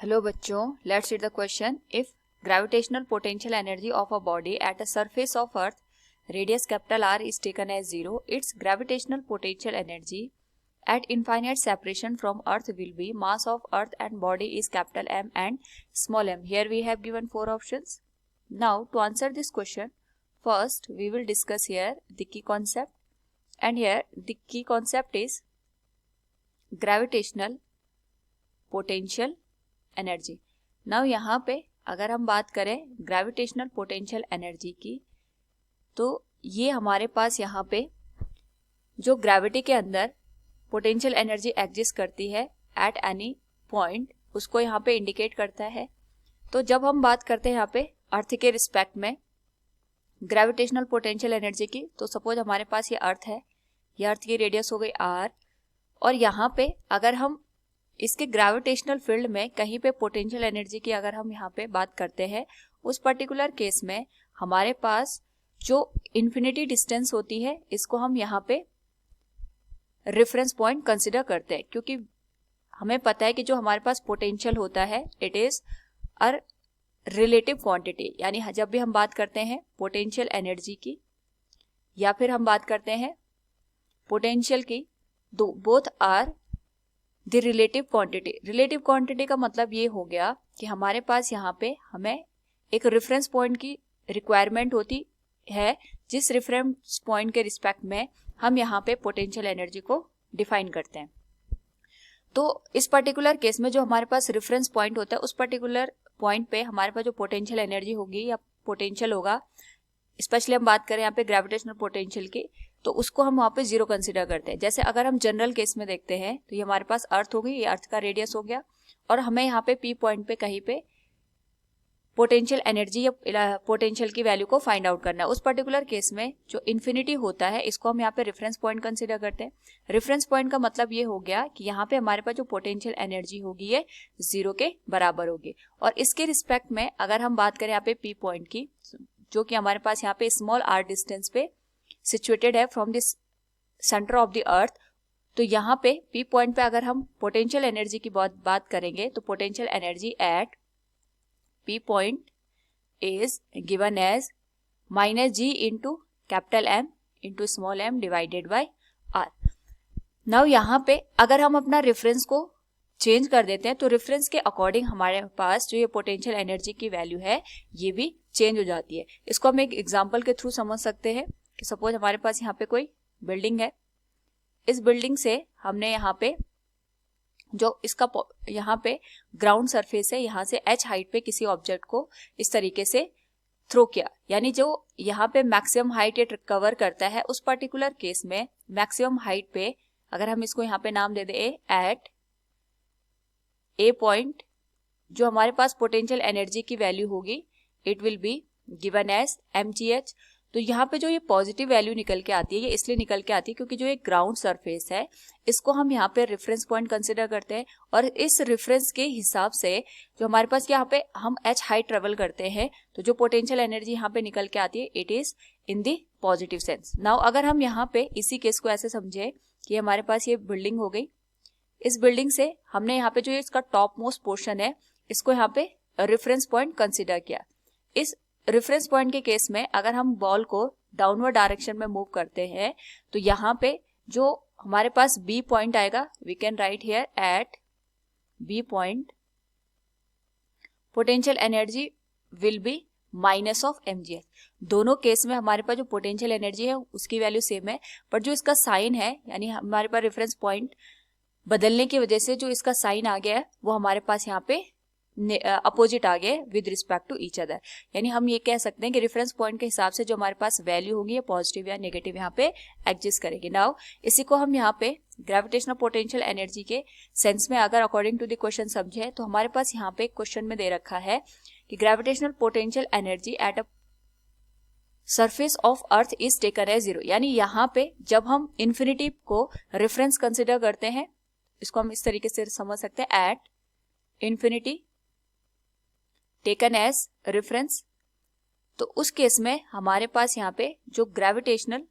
Hello बच्चों, let's read the question. If gravitational potential energy of a body at a surface of earth radius capital R is taken as 0, its gravitational potential energy at infinite separation from earth will be mass of earth and body is capital M and small m. Here we have given 4 options. Now to answer this question, first we will discuss here the key concept, and here the key concept is gravitational potential energy. Now यहाँ पे अगर हम बात करें gravitational potential energy की, तो ये हमारे पास यहाँ पे जो ग्रेविटी के अंदर पोटेंशियल एनर्जी एग्जिस्ट करती है एट एनी पॉइंट, उसको यहाँ पे इंडिकेट करता है. तो जब हम बात करते हैं यहाँ पे अर्थ के रिस्पेक्ट में ग्रेविटेशनल पोटेंशियल एनर्जी की, तो सपोज हमारे पास ये अर्थ है, ये अर्थ की रेडियस हो गई r, और यहाँ पे अगर हम इसके ग्रेविटेशनल फील्ड में कहीं पे पोटेंशियल एनर्जी की अगर हम यहाँ पे बात करते हैं, उस पर्टिकुलर केस में हमारे पास जो इन्फिनिटी डिस्टेंस होती है, इसको हम यहाँ पे रेफरेंस पॉइंट कंसिडर करते हैं, क्योंकि हमें पता है कि जो हमारे पास पोटेंशियल होता है it is a relative quantity. यानी जब भी हम बात करते हैं पोटेंशियल एनर्जी की या फिर हम बात करते हैं पोटेंशियल की, both are the relative quantity. Relative quantity का मतलब ये हो गया कि हमारे पास यहाँ पे हमें एक रेफरेंस पॉइंट की रिक्वायरमेंट होती है, जिस रेफरेंस पॉइंट के रिस्पेक्ट में हम यहाँ पे पोटेंशियल एनर्जी को डिफाइन करते हैं. तो इस पर्टिकुलर केस में जो हमारे पास रेफरेंस पॉइंट होता है, उस पर्टिकुलर पॉइंट पे हमारे पास जो पोटेंशियल एनर्जी होगी या पोटेंशियल होगा, स्पेशली हम बात करें यहाँ पे ग्रेविटेशनल पोटेंशियल की, तो उसको हम वहाँ पे 0 कंसिडर करते हैं. जैसे अगर हम जनरल केस में देखते हैं तो ये हमारे पास अर्थ हो गई, ये अर्थ का रेडियस हो गया, और हमें यहाँ पे P पॉइंट पे कहीं पे पोटेंशियल एनर्जी या पोटेंशियल की वैल्यू को फाइंड आउट करना है. उस पर्टिकुलर केस में जो इन्फिनिटी होता है, इसको हम यहाँ पे रेफरेंस पॉइंट कंसिडर करते हैं. रेफरेंस पॉइंट का मतलब ये हो गया कि यहाँ पे हमारे पास जो पोटेंशियल एनर्जी होगी ये 0 के बराबर होगी. और इसके रिस्पेक्ट में अगर हम बात करें यहाँ पे P पॉइंट की, जो कि हमारे पास यहाँ पे स्मॉल r डिस्टेंस पे सिचुएटेड है from this centre of the अर्थ, तो यहाँ पे P पॉइंट पे अगर हम पोटेंशियल एनर्जी की बात करेंगे, तो potential energy at P point is given as -g into capital M into small m divided by r. Now यहाँ पे अगर हम अपना रेफरेंस को चेंज कर देते हैं, तो रेफरेंस के अकॉर्डिंग हमारे पास जो ये पोटेंशियल एनर्जी की वैल्यू है ये भी चेंज हो जाती है. इसको हम एक एग्जांपल के थ्रू समझ सकते हैं कि सपोज हमारे पास यहाँ पे कोई बिल्डिंग है, इस बिल्डिंग से हमने यहाँ पे जो इसका यहाँ पे ग्राउंड सरफेस है, यहाँ से h हाइट पे किसी ऑब्जेक्ट को इस तरीके से थ्रो किया, यानी जो यहाँ पे मैक्सिमम हाइट ये कवर करता है, उस पर्टिकुलर केस में मैक्सिमम हाइट पे अगर हम इसको यहाँ पे नाम दे दे एट ए पॉइंट, जो हमारे पास पोटेंशियल एनर्जी की वैल्यू होगी it will be given as mgh. तो यहाँ पे जो ये पॉजिटिव वैल्यू निकल के आती है, ये इसलिए निकल के आती है क्योंकि जो एक ग्राउंड सरफेस है, इसको हम यहाँ पे रेफरेंस पॉइंट कंसिडर करते हैं, और इस रेफरेंस के हिसाब से जो हमारे पास यहाँ पे हम h हाइट ट्रेवल करते हैं, तो जो पोटेंशियल एनर्जी यहाँ पे निकल के आती है it is in the positive sense. Now अगर हम यहाँ पे इसी केस को ऐसे समझे कि हमारे पास ये बिल्डिंग हो गई, इस बिल्डिंग से हमने यहाँ पे जो इसका टॉप मोस्ट पोर्शन है, इसको यहाँ पे रेफरेंस पॉइंट कंसिडर किया. इस रेफरेंस पॉइंट के केस में अगर हम बॉल को डाउनवर्ड डायरेक्शन में मूव करते हैं, तो यहाँ पे जो हमारे पास B पॉइंट आएगा, we can write here at B point potential energy will be minus of mgh. दोनों केस में हमारे पास जो पोटेंशियल एनर्जी है उसकी वैल्यू सेम है, पर जो इसका साइन है, यानी हमारे पास रेफरेंस पॉइंट बदलने की वजह से जो इसका साइन आ गया है वो हमारे पास यहाँ पे अपोजिट आ गए with respect to each other. यानी हम ये कह सकते हैं कि रेफरेंस पॉइंट के हिसाब से जो हमारे पास वैल्यू होगी ये पॉजिटिव या नेगेटिव यहाँ पे एग्जिस्ट करेगी. नाउ इसी को हम यहाँ पे ग्रेविटेशनल पोटेंशियल एनर्जी के सेंस में अगर अकॉर्डिंग टू द क्वेश्चन समझे, तो हमारे पास यहाँ पे क्वेश्चन में दे रखा है कि gravitational potential energy at a surface of earth is taken as 0. यानी यहाँ पे जब हम इन्फिनिटी को रेफरेंस कंसिडर करते हैं, इसको हम इस तरीके से समझ सकते हैं at infinity taken as reference, तो उस केस में हमारे पास यहाँ पे जो ग्रेविटेशनल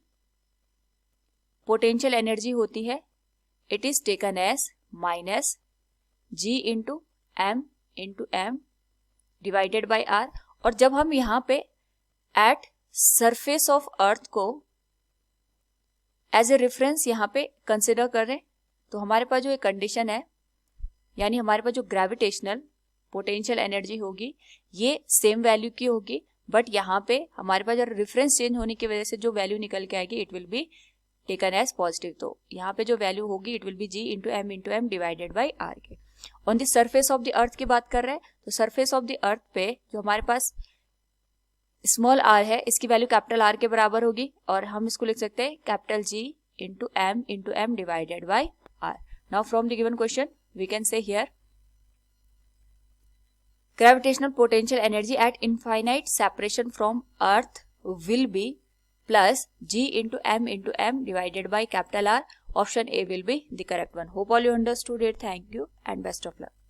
पोटेंशियल एनर्जी होती है it is taken as -g into M into M divided by R. और जब हम यहाँ पे एट सरफेस ऑफ अर्थ को एज ए रेफरेंस यहाँ पे कंसिडर कर रहे हैं, तो हमारे पास जो एक कंडीशन है, यानी हमारे पास जो ग्रेविटेशनल पोटेंशियल एनर्जी होगी ये सेम वैल्यू की होगी, बट यहाँ पे हमारे पास जो रेफरेंस चेंज होने की वजह से जो वैल्यू निकल के आएगी it will be taken as positive. तो यहाँ पे जो वैल्यू होगी it will be G into M divided by R के। On the surface of the earth की बात कर रहे हैं, तो सरफेस ऑफ द अर्थ पे जो हमारे पास स्मॉल आर है इसकी वैल्यू कैपिटल आर के बराबर होगी, और हम इसको लिख सकते हैं capital G into M divided by R. Now from the given question we can say here gravitational potential energy at infinite separation from earth will be plus g into m divided by capital R. Option A will be the correct one. Hope all you understood it. Thank you and best of luck.